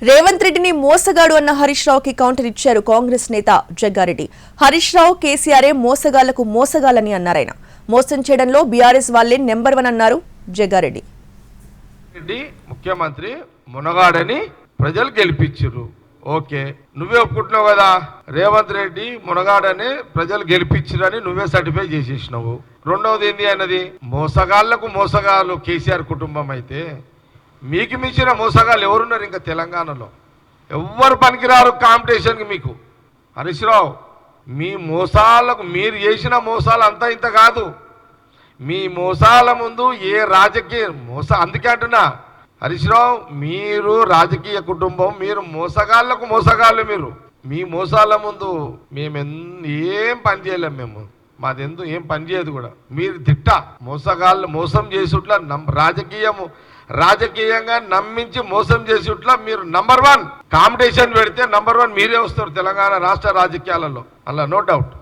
రేవంత్ రెడ్డిని మోసగాడు అన్న హరీష్ రావుకి కౌంటర్ ఇచ్చారు కాంగ్రెస్ నేత జగ్గారెడ్డి. హరీష్ రావు కేసీఆరే మోసగాళ్లకు మోసగాలని అన్నారాయన. మోసం చేయడంలో బీఆర్ఎస్ వాళ్లే నెంబర్ 1 అన్నారు జగ్గారెడ్డి. ముఖ్యమంత్రి మునగాడని ప్రజలు గెలిపించారు. ఓకే, నువ్వే ఒప్పుకుంటున్నావు కదా, రేవంత్ రెడ్డి మునగాడని ప్రజలు గెలిపించారని నువ్వే సర్టిఫై చేసేసినావు. రెండవది ఏంది అన్నది, మోసగాళ్లకు మోసగాళ్ళు కేసీఆర్ కుటుంబం అయితే మీకు మించిన మోసగాళ్ళు ఎవరున్నారు ఇంకా తెలంగాణలో? ఎవ్వరు పనికిరారు కాంపిటీషన్కి మీకు. హరీష్ రావు, మీ మోసాలకు మీరు చేసిన మోసాలు అంతా ఇంత కాదు. మీ మోసాల ముందు ఏ రాజకీయ అందుకే అంటున్నా హరీష్ రావు, మీరు రాజకీయ కుటుంబం, మీరు మోసగాళ్లకు మోసగాళ్ళు. మీరు మీ మోసాల ముందు మేము ఏం పని చేయలేము. మేము మాదెందుకు ఏం పని చేయదు కూడా. మీరు మోసగాళ్ళు మోసం చేసుట్లా రాజకీయంగా నమ్మించి మోసం చేసుట్లా మీరు నంబర్ 1 కాంపిటీషన్ పెడితే నంబర్ 1 మీరే వస్తారు తెలంగాణ రాష్ట్ర రాజకీయాలలో, అలా నో డౌట్.